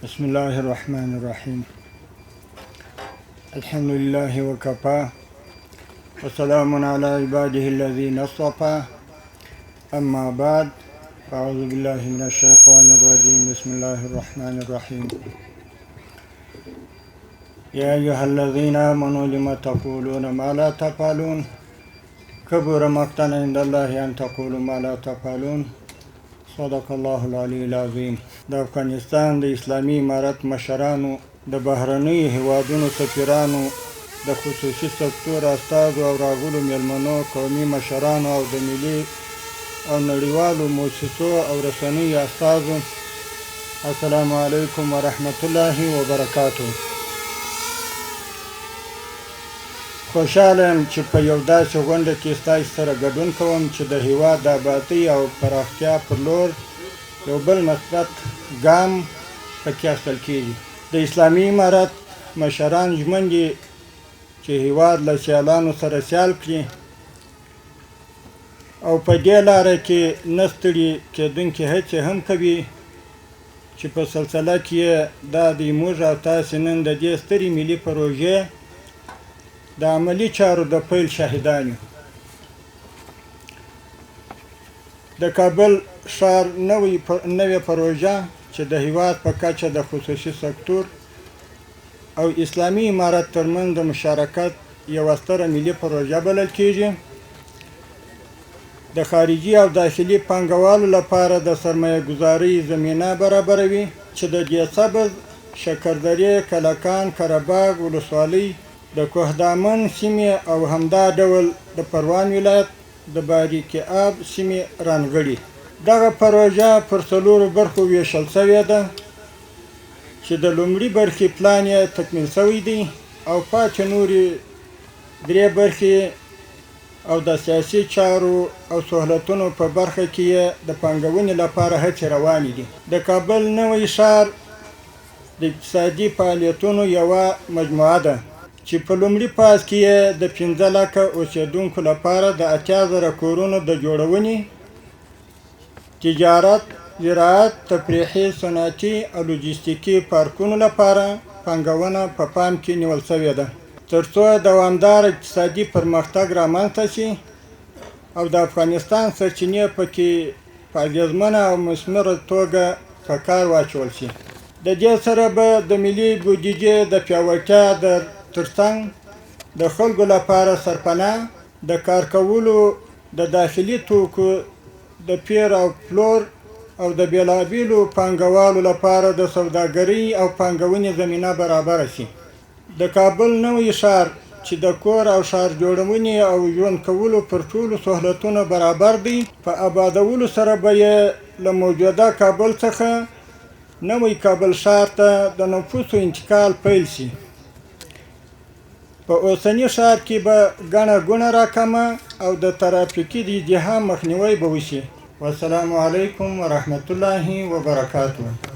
بسم الله الرحمن الرحيم الحمد لله وكفى وسلام على عباده الذين اصطفى أما بعد فأعوذ بالله من الشيطان الرجيم بسم الله الرحمن الرحيم يا أيها الذين آمنوا لم تقولون ما لا تفعلون كبر مقتا عند الله أن تقولوا ما لا تفعلون صدق الله العلي العظيم. د افغانستان د اسلامي امارت مشرانو، د بهرنیو هیوادونو سفیرانو، د خصوصي سکتور استازو او راغلو میلمنو، قومي مشرانو او د ملي او نړیوالو مؤسسو او رسنیو استازو، السلام علیکم ورحمت الله وبرکاته. خوشحاله یم چې په یو داسې غونډه کې ستاسو سره ګډون کوم چې د هیواد د ابادۍ او پراختیا پر لور یو بل مثبت ګام پکې اخیستل کېږي. د اسلامي امارت مشران ژمن دي چې هیواد له سیالانو سره سیال کړي او په دې لاره کې نه ستړي کېدونکې هڅې هم کوي چې په سلسله کې دا دی موږ او تاسې نن د دې سترې ملي پروژې د عملي چارو د پیل شاهدان یو. د کابل ښار نوې پروژه چې د هیواد په کچه د خصوصي سکتور او اسلامي امارت ترمنځ د مشارکت یوه ستره ملي پروژه بلل کېږي. د خارجي او داخلي پانګوالو لپاره د سرمایه ګذارۍ زمینه برابروي چې د دې سبز، شکردرې، کلکان، قرهباغ ولسوالۍ، د کوهدامن سیمې او همدا ډول د پروان ولایت د باریکې آب سیمې رانغړي. دغه پروژه پر 4 برخو ویشل شوې ده چې د لومړي برخې پلان یې تکمیل شوی دی او پاتې نورې 3 برخې او د سیاسي چارو او سهولتونو په برخه کې یې د پانګونې لپاره هڅې روانې دي. د کابل نوی ښار د اقتصادي فعالیتونو یوه مجموعه ده چې په لومړي فاز کې یې د 15 لکه اوسېدونکو لپاره د 80,000 کورونو د جوړونې، تجارت، زراعت، تفریحي، صنعتي او لوجستیکي پارکونو لپاره پانګونه په پام کې نیول شوې ده تر څو دوامدار اقتصادي پرمختګ رامنځته شي او د افغانستان سرچینې پکې په اغېزمنه او مثمره توګه په کار واچول شي. د دې سره به د ملي بودیجې د پیاوړتیا ترڅنګ د خلکو لپاره سرپناه، د کار کولو، د داخلي توکو د پیر او پلور او د بیلابیلو پانګوالو لپاره د سوداګرۍ او پانګونې زمینه برابره شي. د کابل نوی ښار چې د کور او ښار جوړونې او ژوند کولو پر ټولو سهولتونو برابر دی، په آبادولو سره به یې له موجوده کابل څخه نوی کابل ښار ته د نفوسو انتقال پیل شي. په اوسني ښار کې به ګڼه ګوڼه راکمه او د ترافیکي ازدحام مخنیوی به وشي. والسلام علیکم ورحمت الله وبرکاته.